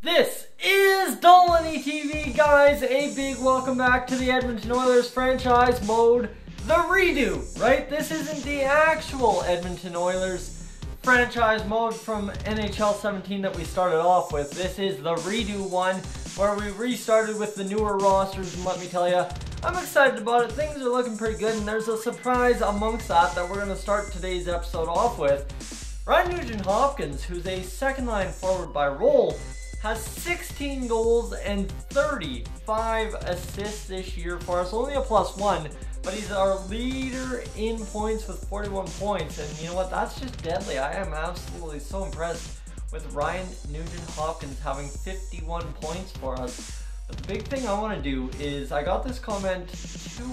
This is Dolan ETV, guys. A big welcome back to the Edmonton Oilers franchise mode, the redo, right? This isn't the actual Edmonton Oilers franchise mode from NHL 17 that we started off with. This is the redo one where we restarted with the newer rosters, and let me tell you, I'm excited about it. Things are looking pretty good, and there's a surprise amongst that we're going to start today's episode off with. Ryan Nugent-Hopkins, who's a second-line forward by role, has 16 goals and 35 assists this year for us. Only a +1, but he's our leader in points with 41 points. And you know what? That's just deadly. I am absolutely so impressed with Ryan Nugent-Hopkins having 51 points for us. But the big thing I want to do is, I got this comment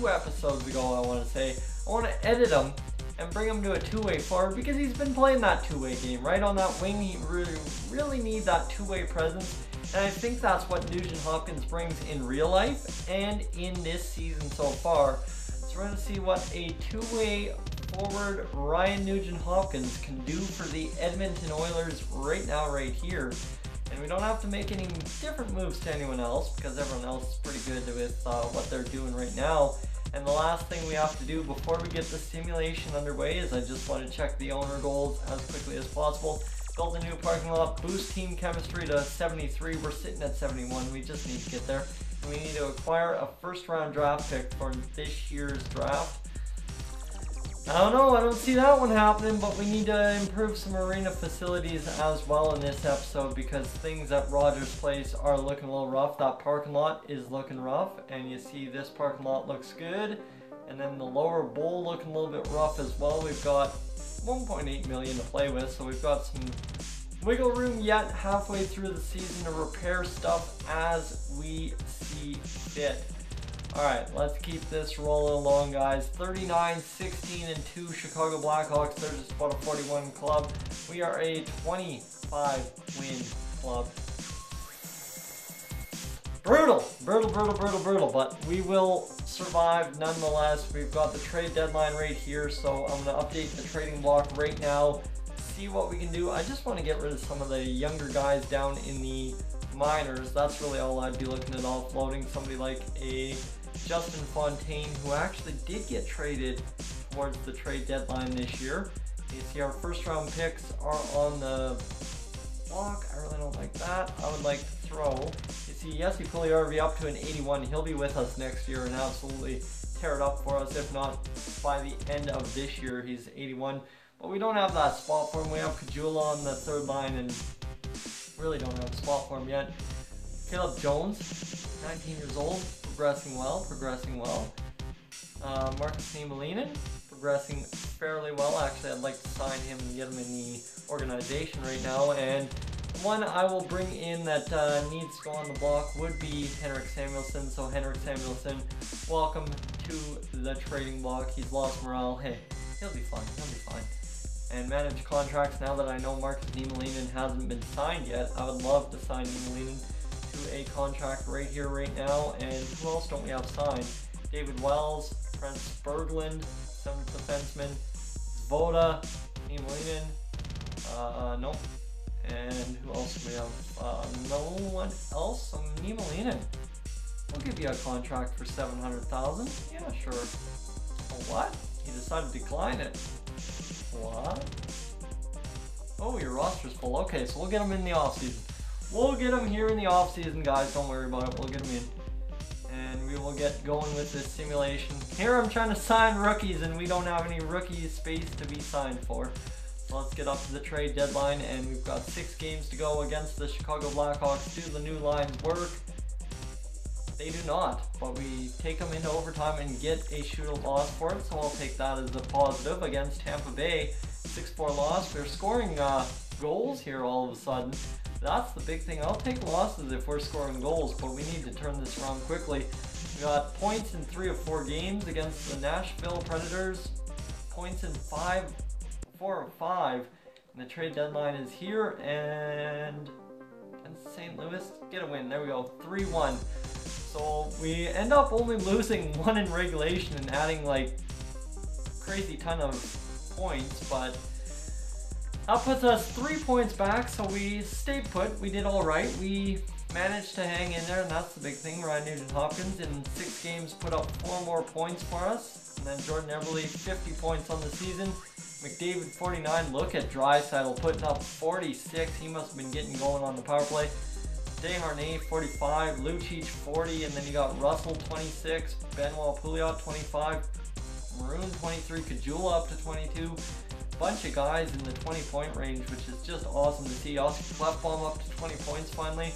2 episodes ago, I want to say. I want to edit him and bring him to a two-way forward because he's been playing that two-way game. Right on that wing, he really need that two-way presence. And I think that's what Nugent-Hopkins brings in real life and in this season so far. So we're going to see what a two-way forward Ryan Nugent-Hopkins can do for the Edmonton Oilers right now, right here. And we don't have to make any different moves to anyone else because everyone else is pretty good with what they're doing right now. And the last thing we have to do before we get the simulation underway is I just want to check the owner goals as quickly as possible. Build a new parking lot, boost team chemistry to 73. We're sitting at 71. We just need to get there. And we need to acquire a first-round draft pick for this year's draft. I don't know, I don't see that one happening, but we need to improve some arena facilities as well in this episode because things at Rogers Place are looking a little rough. That parking lot is looking rough, and you see this parking lot looks good, and then the lower bowl looking a little bit rough as well. We've got 1.8 million to play with, so we've got some wiggle room yet halfway through the season to repair stuff as we see fit. Alright, let's keep this rolling along, guys. 39, 16, and 2 Chicago Blackhawks. They're just about a 41 club. We are a 25 win club. Brutal, but we will survive nonetheless. We've got the trade deadline right here, so I'm going to update the trading block right now, see what we can do. I just want to get rid of some of the younger guys down in the minors. That's really all I'd be looking at offloading. Somebody like a Justin Fontaine, who actually did get traded towards the trade deadline this year. You see our first round picks are on the block. I really don't like that. I would like to throw. You see Jesse Puljujarvi up to an 81. He'll be with us next year and absolutely tear it up for us. If not by the end of this year, he's 81. But we don't have that spot for him. We have Kajula on the third line and really don't have a spot for him yet. Caleb Jones, 19 years old. Progressing well. Marcus Niemelainen, progressing fairly well. Actually, I'd like to sign him and get him in the organization right now. And one I will bring in that needs to go on the block would be Henrik Samuelsson. So Henrik Samuelsson, welcome to the trading block. He's lost morale. Hey, he'll be fine. And manage contracts. Now that I know Marcus Niemelainen hasn't been signed yet, I would love to sign Niemelainen to a contract right here, right now. And who else don't we have signed? David Wells, Trent Berglund, 7th defenseman, Zvoda, Niemelainen, nope. And who else do we have? No one else. So Niemelainen, we'll give you a contract for $700,000. Yeah, sure. Oh, what? He decided to decline it. What? Oh, your roster's full. Okay, so we'll get him in the offseason. We'll get him here in the offseason, guys. Don't worry about it. We'll get him in. And we will get going with this simulation. Here I'm trying to sign rookies, and we don't have any rookie space to be signed for. So let's get up to the trade deadline, and we've got 6 games to go against the Chicago Blackhawks. Do the new lines work? They do not, but we take them into overtime and get a shootout loss for it, so I'll take that as a positive against Tampa Bay. 6-4 loss. We're scoring goals here all of a sudden. That's the big thing. I'll take losses if we're scoring goals, but we need to turn this around quickly. We got points in 3 of 4 games against the Nashville Predators. Points in 4 of 5. And the trade deadline is here, and St. Louis get a win. There we go, 3-1. So we end up only losing 1 in regulation and adding like crazy ton of points, but That puts us 3 points back, so we stayed put. We did all right. We managed to hang in there, and that's the big thing. Ryan Nugent-Hopkins in 6 games put up 4 more points for us. And then Jordan Eberle, 50 points on the season. McDavid, 49. Look at Draisaitl putting up 46. He must have been getting going on the power play. Desharnais, 45. Lucic, 40. And then you got Russell, 26. Benoit Pouliot, 25. Maroon, 23. Kajula up to 22. Bunch of guys in the 20-point range, which is just awesome to see. Oscar Klefbom up to 20 points finally.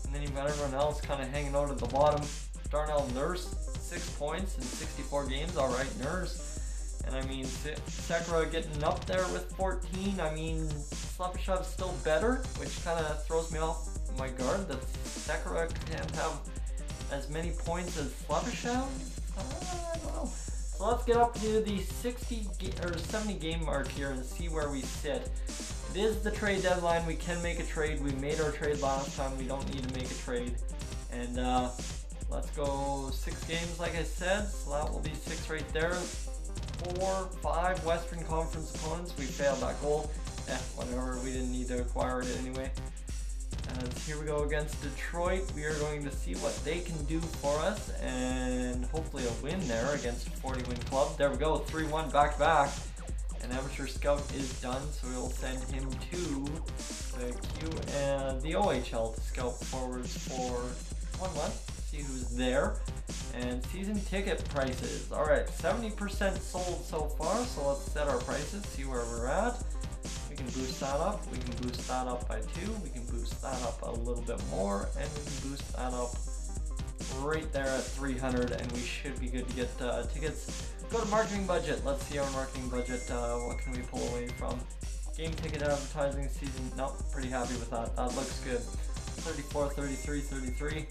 And then you've got everyone else kind of hanging out at the bottom. Darnell Nurse, 6 points in 64 games. All right, Nurse. And I mean, Sekera getting up there with 14. I mean, Slepyshov's still better, which kind of throws me off my guard that Sekera can't have as many points as Slepyshev. I don't know. So let's get up to the 70 game mark here and see where we sit. It is the trade deadline. We can make a trade. We made our trade last time. We don't need to make a trade. And let's go 6 games like I said. So that will be 6 right there. 4, 5 Western Conference opponents. We failed that goal. Whatever. We didn't need to acquire it anyway. And here we go against Detroit. We are going to see what they can do for us, and hopefully a win there against a 40-win club. There we go, 3-1 back-to-back. And Amateur Scout is done, so we'll send him to the OHL to scout forwards for 1 month. See who's there. And season ticket prices. All right, 70% sold so far, so let's set our prices, see where we're at. We can boost that up, we can boost that up by 2, we can boost that up a little bit more, and we can boost that up right there at 300, and we should be good to get tickets. Go to marketing budget. Let's see our marketing budget. What can we pull away from? Game ticket advertising season. Nope, pretty happy with that. That looks good. 34, 33, 33.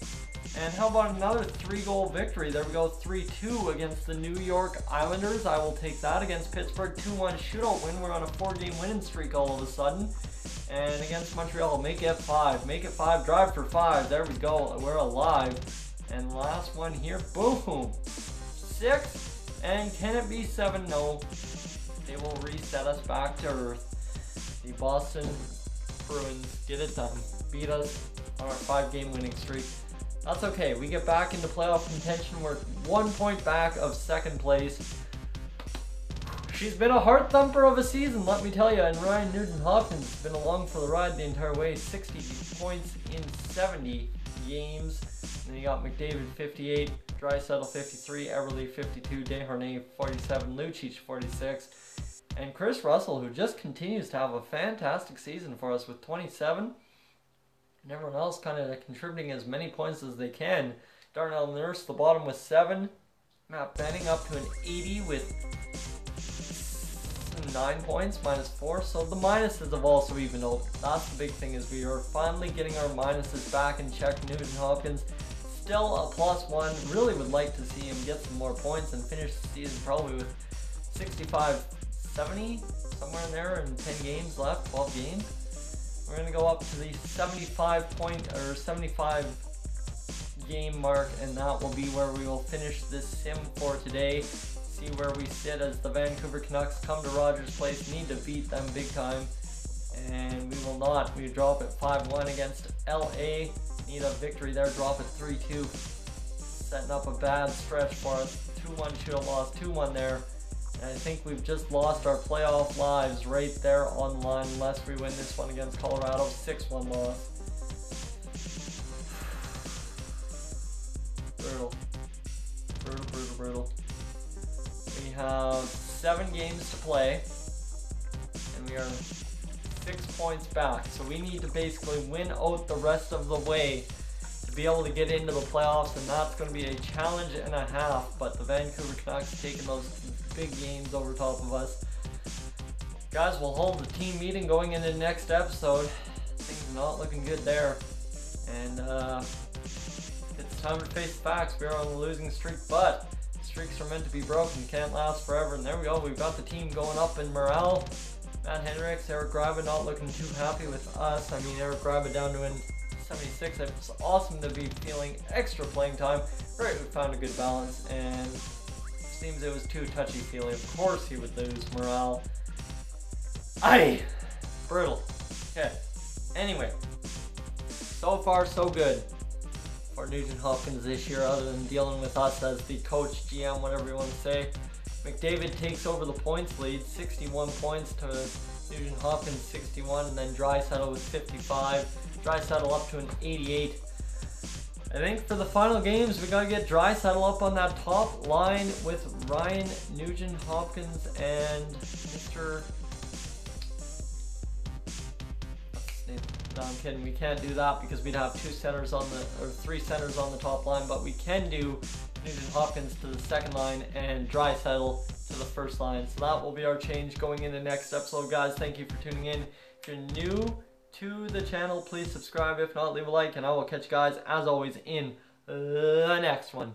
And how about another 3-goal victory? There we go, 3-2 against the New York Islanders. I will take that. Against Pittsburgh, 2-1 shootout win. We're on a 4-game winning streak all of a sudden. And against Montreal, make it 5. Make it 5. Drive for 5. There we go. We're alive. And last one here, boom. 6. And can it be 7? No. They will reset us back to earth. The Boston Bruins get it done. Beat us on our 5-game winning streak. That's okay. We get back into playoff contention. We're 1 point back of 2nd place. She's been a heart thumper of a season, let me tell you. And Ryan Nugent-Hopkins has been along for the ride the entire way. 60 points in 70 games. And then you got McDavid 58, Draisaitl 53, Eberle 52, Desharnais 47, Lucic 46, and Chris Russell, who just continues to have a fantastic season for us with 27. And everyone else kind of contributing as many points as they can. Darnell Nurse, the bottom with 7. Matt Benning up to an 80 with 9 points, minus 4. So the minuses have also evened out. That's the big thing, is we are finally getting our minuses back in check. Nugent-Hopkins still a +1. Really would like to see him get some more points and finish the season probably with 65, 70, somewhere in there, and 10 games left, 12 games. We're going to go up to the 75 game mark, and that will be where we will finish this sim for today. See where we sit as the Vancouver Canucks come to Rogers Place. Need to beat them big time, and we will not. We drop at 5-1 against LA. Need a victory there, drop at 3-2. Setting up a bad stretch for us. 2-1 shootout loss, 2-1 there. And I think we've just lost our playoff lives right there on the line unless we win this one against Colorado. 6-1 loss. Brutal. Brutal, brutal, brutal. We have 7 games to play, and we are 6 points back. So we need to basically win out the rest of the way to be able to get into the playoffs, and that's going to be a challenge and a half. But the Vancouver Canucks taking those big games over top of us. Guys, we'll hold the team meeting going into the next episode. Things are not looking good there. And it's time to face the facts. We're on a losing streak, but streaks are meant to be broken, can't last forever. And there we go, we've got the team going up in morale. Matt Hendricks, Eric Gryba not looking too happy with us. I mean, Eric Gryba down to 76. It's awesome to be feeling extra playing time. Great, we found a good balance, and seems it was too touchy-feely. Of course he would lose morale. Aye! Brutal. Okay. Anyway, so far so good for Nugent Hopkins this year, other than dealing with us as the coach, GM, whatever you want to say. McDavid takes over the points lead, 61 points to Nugent Hopkins 61, and then Draisaitl with 55. Draisaitl up to an 88. I think for the final games, we gotta get Draisaitl up on that top line with Ryan, Nugent Hopkins, and Mr. No, I'm kidding. We can't do that because we'd have three centers on the top line, but we can do Nugent Hopkins to the second line and Draisaitl to the first line. So that will be our change going into next episode, guys. Thank you for tuning in. If you're new to the channel, please subscribe. If not, leave a like, and I will catch you guys, as always, in the next one.